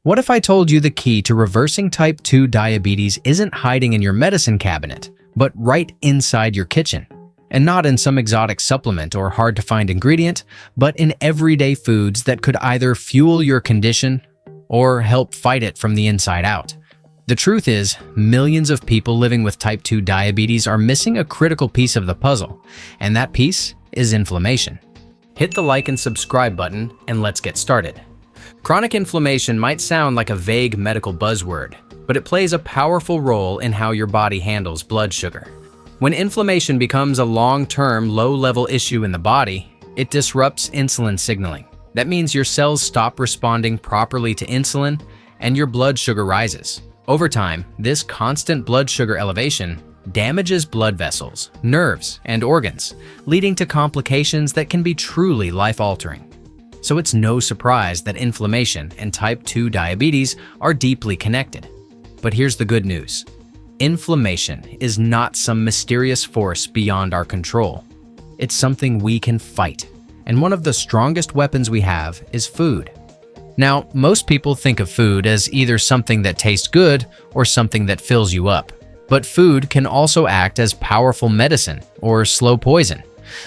What if I told you the key to reversing type 2 diabetes isn't hiding in your medicine cabinet, but right inside your kitchen? And not in some exotic supplement or hard-to-find ingredient, but in everyday foods that could either fuel your condition or help fight it from the inside out. The truth is, millions of people living with type 2 diabetes are missing a critical piece of the puzzle, and that piece is inflammation. Hit the like and subscribe button, and let's get started. Chronic inflammation might sound like a vague medical buzzword, but it plays a powerful role in how your body handles blood sugar. When inflammation becomes a long-term, low-level issue in the body, it disrupts insulin signaling. That means your cells stop responding properly to insulin, and your blood sugar rises. Over time, this constant blood sugar elevation damages blood vessels, nerves, and organs, leading to complications that can be truly life-altering. So it's no surprise that inflammation and type 2 diabetes are deeply connected. But here's the good news. Inflammation is not some mysterious force beyond our control. It's something we can fight, and one of the strongest weapons we have is food. Now, most people think of food as either something that tastes good or something that fills you up. But food can also act as powerful medicine or slow poison.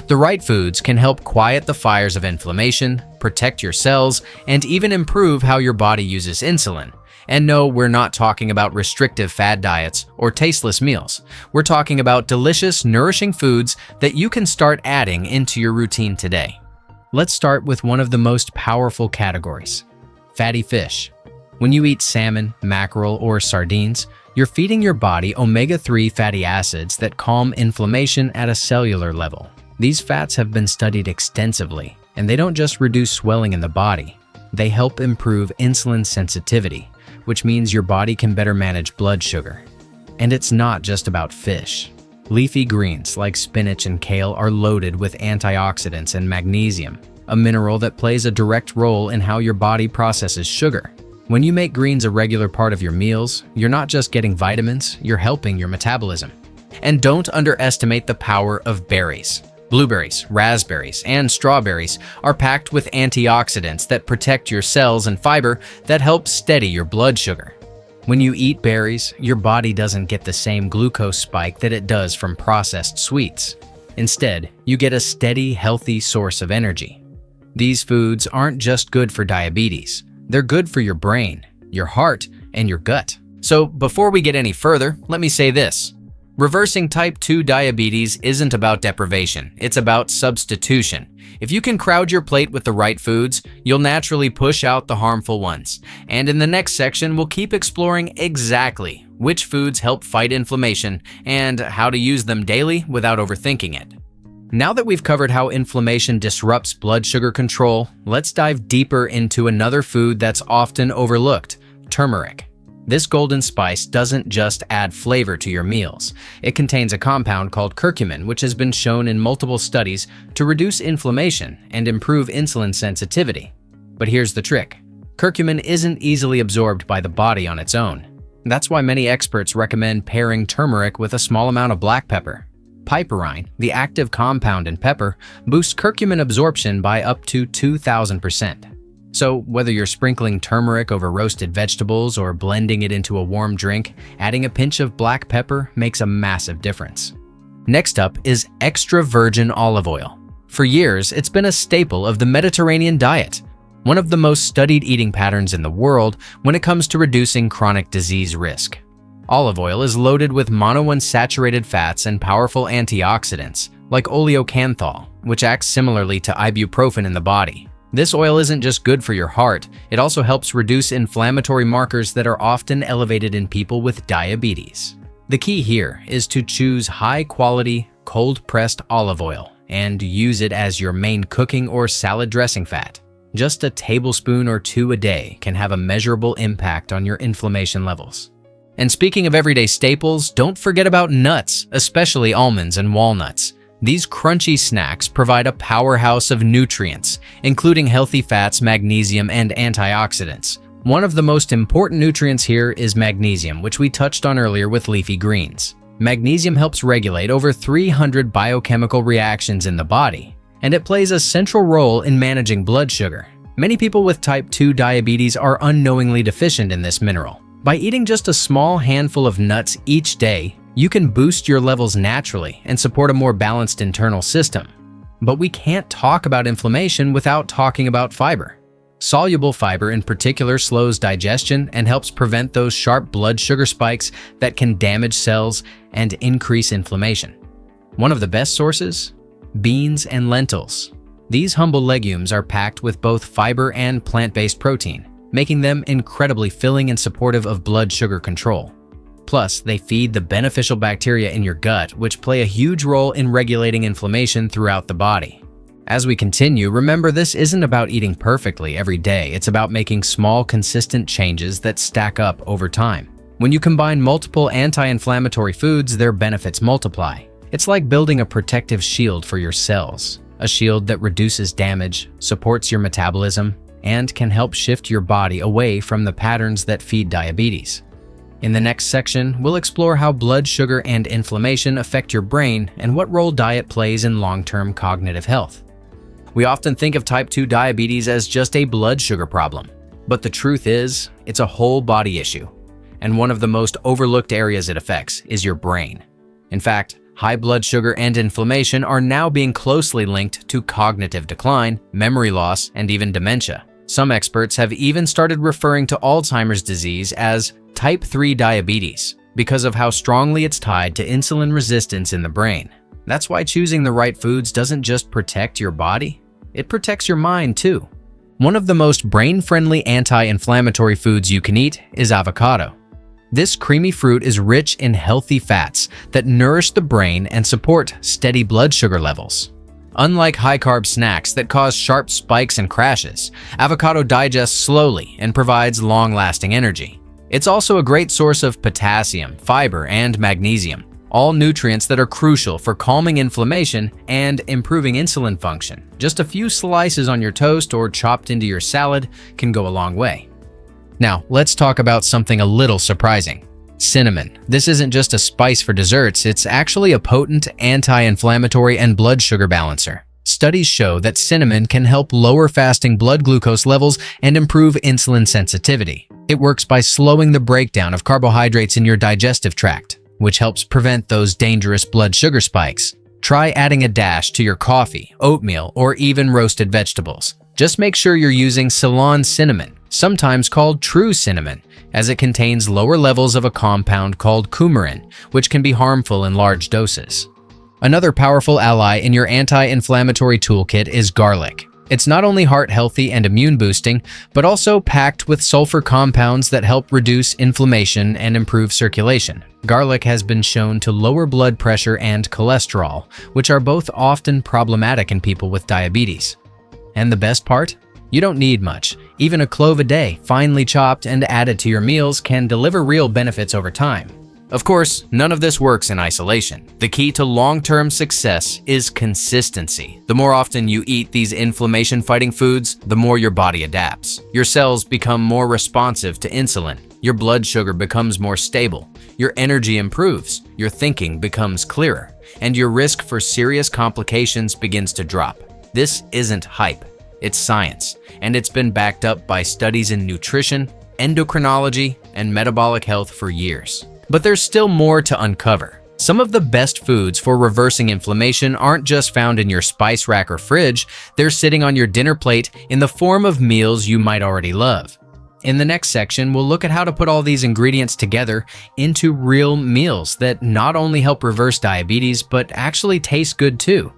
The right foods can help quiet the fires of inflammation, protect your cells, and even improve how your body uses insulin. And no, we're not talking about restrictive fad diets or tasteless meals. We're talking about delicious, nourishing foods that you can start adding into your routine today. Let's start with one of the most powerful categories: fatty fish. When you eat salmon, mackerel, or sardines, you're feeding your body omega-3 fatty acids that calm inflammation at a cellular level. These fats have been studied extensively, and they don't just reduce swelling in the body. They help improve insulin sensitivity, which means your body can better manage blood sugar. And it's not just about fish. Leafy greens like spinach and kale are loaded with antioxidants and magnesium, a mineral that plays a direct role in how your body processes sugar. When you make greens a regular part of your meals, you're not just getting vitamins, you're helping your metabolism. And don't underestimate the power of berries. Blueberries, raspberries, and strawberries are packed with antioxidants that protect your cells and fiber that help steady your blood sugar. When you eat berries, your body doesn't get the same glucose spike that it does from processed sweets. Instead, you get a steady, healthy source of energy. These foods aren't just good for diabetes. They're good for your brain, your heart, and your gut. So before we get any further, let me say this. Reversing type 2 diabetes isn't about deprivation, it's about substitution. If you can crowd your plate with the right foods, you'll naturally push out the harmful ones. And in the next section, we'll keep exploring exactly which foods help fight inflammation and how to use them daily without overthinking it. Now that we've covered how inflammation disrupts blood sugar control, let's dive deeper into another food that's often overlooked: turmeric. This golden spice doesn't just add flavor to your meals. It contains a compound called curcumin, which has been shown in multiple studies to reduce inflammation and improve insulin sensitivity. But here's the trick. Curcumin isn't easily absorbed by the body on its own. That's why many experts recommend pairing turmeric with a small amount of black pepper. Piperine, the active compound in pepper, boosts curcumin absorption by up to 2,000%. So whether you're sprinkling turmeric over roasted vegetables or blending it into a warm drink, adding a pinch of black pepper makes a massive difference. Next up is extra virgin olive oil. For years, it's been a staple of the Mediterranean diet, one of the most studied eating patterns in the world when it comes to reducing chronic disease risk. Olive oil is loaded with monounsaturated fats and powerful antioxidants, like oleocanthal, which acts similarly to ibuprofen in the body. This oil isn't just good for your heart, it also helps reduce inflammatory markers that are often elevated in people with diabetes. The key here is to choose high-quality, cold-pressed olive oil and use it as your main cooking or salad dressing fat. Just a tablespoon or two a day can have a measurable impact on your inflammation levels. And speaking of everyday staples, don't forget about nuts, especially almonds and walnuts. These crunchy snacks provide a powerhouse of nutrients, including healthy fats, magnesium, and antioxidants. One of the most important nutrients here is magnesium, which we touched on earlier with leafy greens. Magnesium helps regulate over 300 biochemical reactions in the body, and it plays a central role in managing blood sugar. Many people with type 2 diabetes are unknowingly deficient in this mineral. By eating just a small handful of nuts each day, you can boost your levels naturally and support a more balanced internal system. But we can't talk about inflammation without talking about fiber. Soluble fiber in particular slows digestion and helps prevent those sharp blood sugar spikes that can damage cells and increase inflammation. One of the best sources? Beans and lentils. These humble legumes are packed with both fiber and plant-based protein, making them incredibly filling and supportive of blood sugar control. Plus, they feed the beneficial bacteria in your gut, which play a huge role in regulating inflammation throughout the body. As we continue, remember this isn't about eating perfectly every day, it's about making small, consistent changes that stack up over time. When you combine multiple anti-inflammatory foods, their benefits multiply. It's like building a protective shield for your cells, a shield that reduces damage, supports your metabolism, and can help shift your body away from the patterns that feed diabetes. In the next section, we'll explore how blood sugar and inflammation affect your brain and what role diet plays in long-term cognitive health. We often think of type 2 diabetes as just a blood sugar problem, but the truth is, it's a whole body issue. And one of the most overlooked areas it affects is your brain. In fact, high blood sugar and inflammation are now being closely linked to cognitive decline, memory loss, and even dementia. Some experts have even started referring to Alzheimer's disease as type 3 diabetes because of how strongly it's tied to insulin resistance in the brain. That's why choosing the right foods doesn't just protect your body, it protects your mind too. One of the most brain-friendly anti-inflammatory foods you can eat is avocado. This creamy fruit is rich in healthy fats that nourish the brain and support steady blood sugar levels. Unlike high-carb snacks that cause sharp spikes and crashes, avocado digests slowly and provides long-lasting energy. It's also a great source of potassium, fiber, and magnesium, all nutrients that are crucial for calming inflammation and improving insulin function. Just a few slices on your toast or chopped into your salad can go a long way. Now, let's talk about something a little surprising. Cinnamon. This isn't just a spice for desserts, it's actually a potent anti-inflammatory and blood sugar balancer. Studies show that cinnamon can help lower fasting blood glucose levels and improve insulin sensitivity. It works by slowing the breakdown of carbohydrates in your digestive tract, which helps prevent those dangerous blood sugar spikes. Try adding a dash to your coffee, oatmeal, or even roasted vegetables. Just make sure you're using Ceylon cinnamon, sometimes called true cinnamon, as it contains lower levels of a compound called coumarin, which can be harmful in large doses. Another powerful ally in your anti-inflammatory toolkit is garlic. It's not only heart-healthy and immune-boosting, but also packed with sulfur compounds that help reduce inflammation and improve circulation. Garlic has been shown to lower blood pressure and cholesterol, which are both often problematic in people with diabetes. And the best part? You don't need much. Even a clove a day, finely chopped and added to your meals, can deliver real benefits over time. Of course, none of this works in isolation. The key to long-term success is consistency. The more often you eat these inflammation-fighting foods, the more your body adapts. Your cells become more responsive to insulin. Your blood sugar becomes more stable. Your energy improves. Your thinking becomes clearer. And your risk for serious complications begins to drop. This isn't hype. It's science, and it's been backed up by studies in nutrition, endocrinology, and metabolic health for years. But there's still more to uncover. Some of the best foods for reversing inflammation aren't just found in your spice rack or fridge, they're sitting on your dinner plate in the form of meals you might already love. In the next section, we'll look at how to put all these ingredients together into real meals that not only help reverse diabetes, but actually taste good too.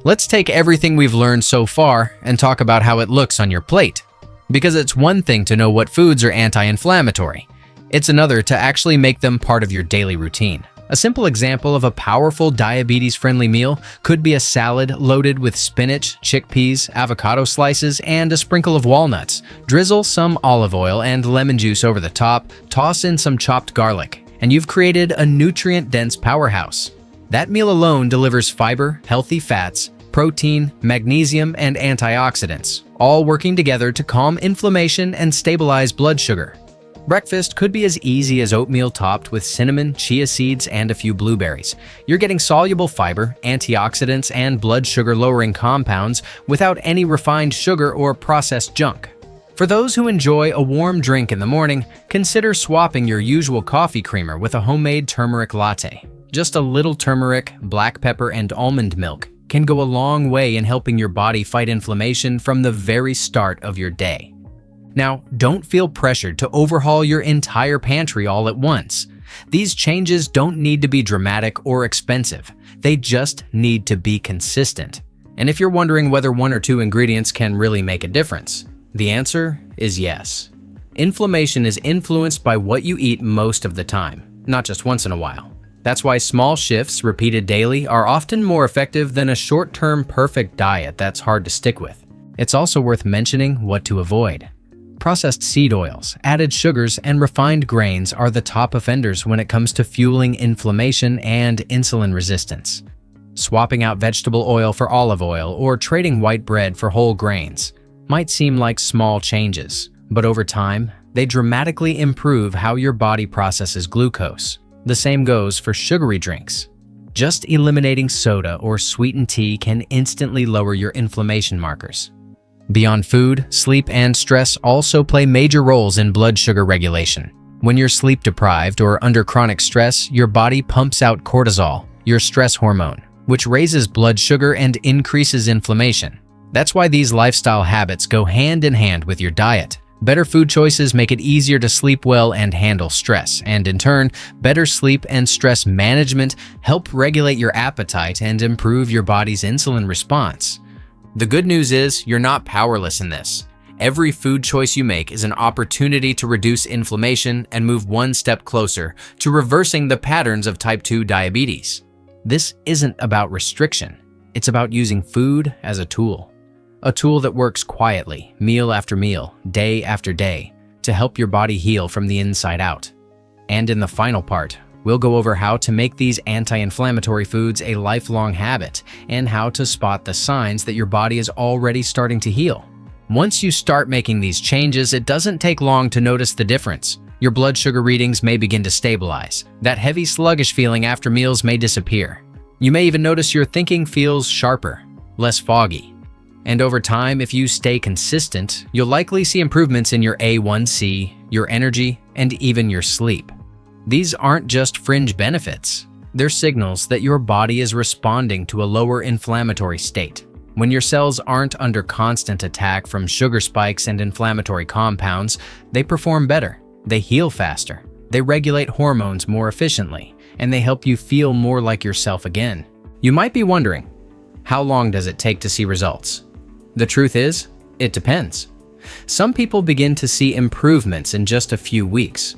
Let's take everything we've learned so far and talk about how it looks on your plate. Because it's one thing to know what foods are anti-inflammatory. It's another to actually make them part of your daily routine. A simple example of a powerful diabetes-friendly meal could be a salad loaded with spinach, chickpeas, avocado slices, and a sprinkle of walnuts. Drizzle some olive oil and lemon juice over the top, toss in some chopped garlic, and you've created a nutrient-dense powerhouse. That meal alone delivers fiber, healthy fats, protein, magnesium, and antioxidants, all working together to calm inflammation and stabilize blood sugar. Breakfast could be as easy as oatmeal topped with cinnamon, chia seeds, and a few blueberries. You're getting soluble fiber, antioxidants, and blood sugar-lowering compounds without any refined sugar or processed junk. For those who enjoy a warm drink in the morning, consider swapping your usual coffee creamer with a homemade turmeric latte. Just a little turmeric, black pepper, and almond milk can go a long way in helping your body fight inflammation from the very start of your day. Now, don't feel pressured to overhaul your entire pantry all at once. These changes don't need to be dramatic or expensive. They just need to be consistent. And if you're wondering whether one or two ingredients can really make a difference, the answer is yes. Inflammation is influenced by what you eat most of the time, not just once in a while. That's why small shifts repeated daily are often more effective than a short-term perfect diet that's hard to stick with. It's also worth mentioning what to avoid. Processed seed oils, added sugars, and refined grains are the top offenders when it comes to fueling inflammation and insulin resistance. Swapping out vegetable oil for olive oil or trading white bread for whole grains might seem like small changes, but over time, they dramatically improve how your body processes glucose. The same goes for sugary drinks. Just eliminating soda or sweetened tea can instantly lower your inflammation markers. Beyond food, sleep and stress also play major roles in blood sugar regulation. When you're sleep deprived or under chronic stress, your body pumps out cortisol, your stress hormone, which raises blood sugar and increases inflammation. That's why these lifestyle habits go hand in hand with your diet. Better food choices make it easier to sleep well and handle stress, and in turn, better sleep and stress management help regulate your appetite and improve your body's insulin response. The good news is you're not powerless in this. Every food choice you make is an opportunity to reduce inflammation and move one step closer to reversing the patterns of type 2 diabetes. This isn't about restriction. It's about using food as a tool that works quietly, meal after meal, day after day, to help your body heal from the inside out. And in the final part, we'll go over how to make these anti-inflammatory foods a lifelong habit and how to spot the signs that your body is already starting to heal. Once you start making these changes, it doesn't take long to notice the difference. Your blood sugar readings may begin to stabilize. That heavy, sluggish feeling after meals may disappear. You may even notice your thinking feels sharper, less foggy. And over time, if you stay consistent, you'll likely see improvements in your A1C, your energy, and even your sleep. These aren't just fringe benefits. They're signals that your body is responding to a lower inflammatory state. When your cells aren't under constant attack from sugar spikes and inflammatory compounds, they perform better, they heal faster, they regulate hormones more efficiently, and they help you feel more like yourself again. You might be wondering, how long does it take to see results? The truth is, it depends. Some people begin to see improvements in just a few weeks.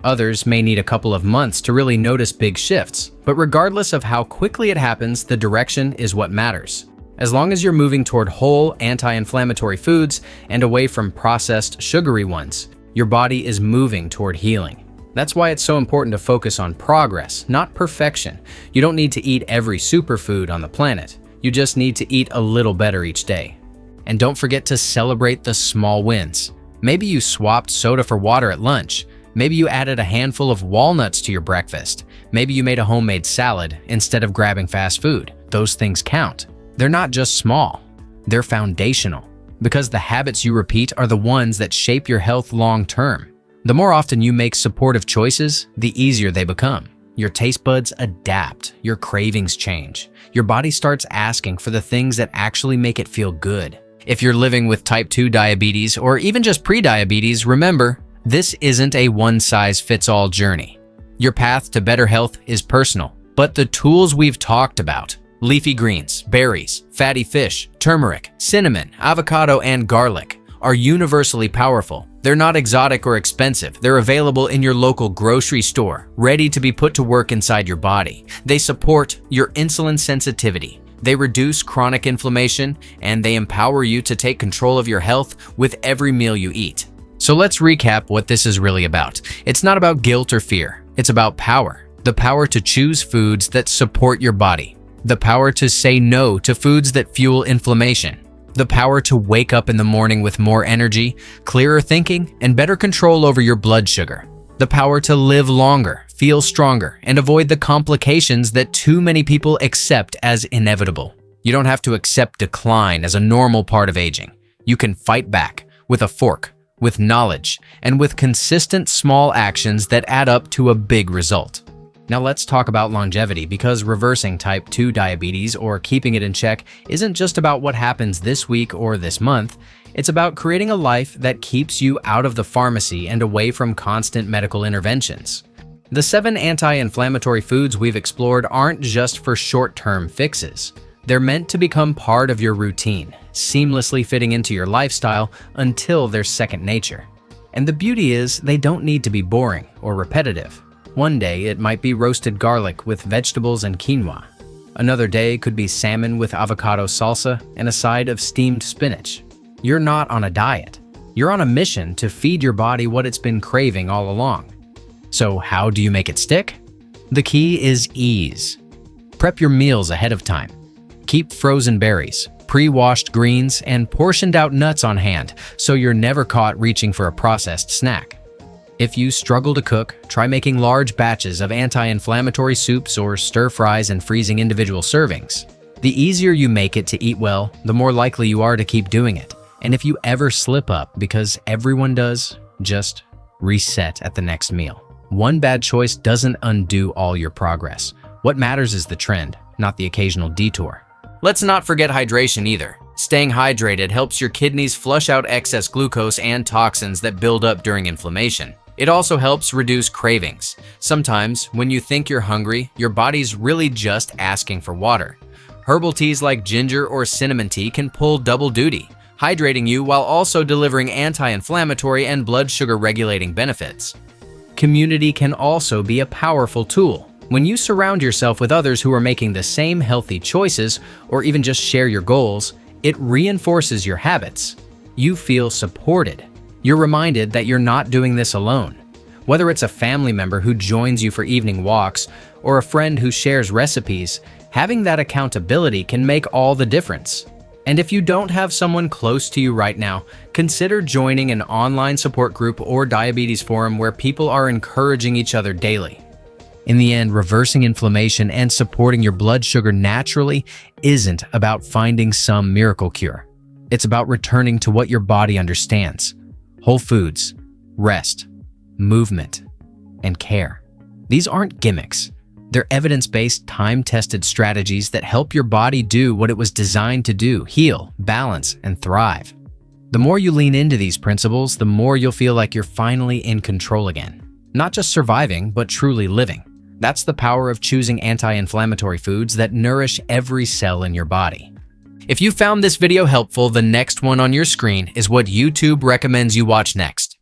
Others may need a couple of months to really notice big shifts, but regardless of how quickly it happens, the direction is what matters. As long as you're moving toward whole, anti-inflammatory foods and away from processed, sugary ones, your body is moving toward healing. That's why it's so important to focus on progress, not perfection. You don't need to eat every superfood on the planet. You just need to eat a little better each day. And don't forget to celebrate the small wins. Maybe you swapped soda for water at lunch. Maybe you added a handful of walnuts to your breakfast. Maybe you made a homemade salad instead of grabbing fast food. Those things count. They're not just small, they're foundational, because the habits you repeat are the ones that shape your health long term. The more often you make supportive choices, the easier they become. Your taste buds adapt, your cravings change. Your body starts asking for the things that actually make it feel good. If you're living with type 2 diabetes or even just pre-diabetes, remember, this isn't a one-size-fits-all journey. Your path to better health is personal, but the tools we've talked about, leafy greens, berries, fatty fish, turmeric, cinnamon, avocado, and garlic, are universally powerful. They're not exotic or expensive. They're available in your local grocery store, ready to be put to work inside your body. They support your insulin sensitivity. They reduce chronic inflammation, and they empower you to take control of your health with every meal you eat. So let's recap what this is really about. It's not about guilt or fear. It's about power. The power to choose foods that support your body. The power to say no to foods that fuel inflammation. The power to wake up in the morning with more energy, clearer thinking, and better control over your blood sugar. The power to live longer, feel stronger, and avoid the complications that too many people accept as inevitable. You don't have to accept decline as a normal part of aging. You can fight back with a fork, with knowledge, and with consistent small actions that add up to a big result. Now let's talk about longevity, because reversing type 2 diabetes or keeping it in check isn't just about what happens this week or this month. It's about creating a life that keeps you out of the pharmacy and away from constant medical interventions. The 7 anti-inflammatory foods we've explored aren't just for short-term fixes. They're meant to become part of your routine, seamlessly fitting into your lifestyle until they're second nature. And the beauty is, they don't need to be boring or repetitive. One day it might be roasted garlic with vegetables and quinoa. Another day could be salmon with avocado salsa and a side of steamed spinach. You're not on a diet. You're on a mission to feed your body what it's been craving all along. So how do you make it stick? The key is ease. Prep your meals ahead of time. Keep frozen berries, pre-washed greens, and portioned out nuts on hand so you're never caught reaching for a processed snack. If you struggle to cook, try making large batches of anti-inflammatory soups or stir-fries and freezing individual servings. The easier you make it to eat well, the more likely you are to keep doing it. And if you ever slip up, because everyone does, just reset at the next meal. One bad choice doesn't undo all your progress. What matters is the trend, not the occasional detour. Let's not forget hydration either. Staying hydrated helps your kidneys flush out excess glucose and toxins that build up during inflammation. It also helps reduce cravings. Sometimes, when you think you're hungry, your body's really just asking for water. Herbal teas like ginger or cinnamon tea can pull double duty, hydrating you while also delivering anti-inflammatory and blood sugar regulating benefits. Community can also be a powerful tool. When you surround yourself with others who are making the same healthy choices, or even just share your goals, it reinforces your habits. You feel supported. You're reminded that you're not doing this alone. Whether it's a family member who joins you for evening walks or a friend who shares recipes, having that accountability can make all the difference. And if you don't have someone close to you right now, consider joining an online support group or diabetes forum where people are encouraging each other daily. In the end, reversing inflammation and supporting your blood sugar naturally isn't about finding some miracle cure. It's about returning to what your body understands: whole foods, rest, movement, and care. These aren't gimmicks. They're evidence-based, time-tested strategies that help your body do what it was designed to do: heal, balance, and thrive. The more you lean into these principles, the more you'll feel like you're finally in control again. Not just surviving, but truly living. That's the power of choosing anti-inflammatory foods that nourish every cell in your body. If you found this video helpful, the next one on your screen is what YouTube recommends you watch next.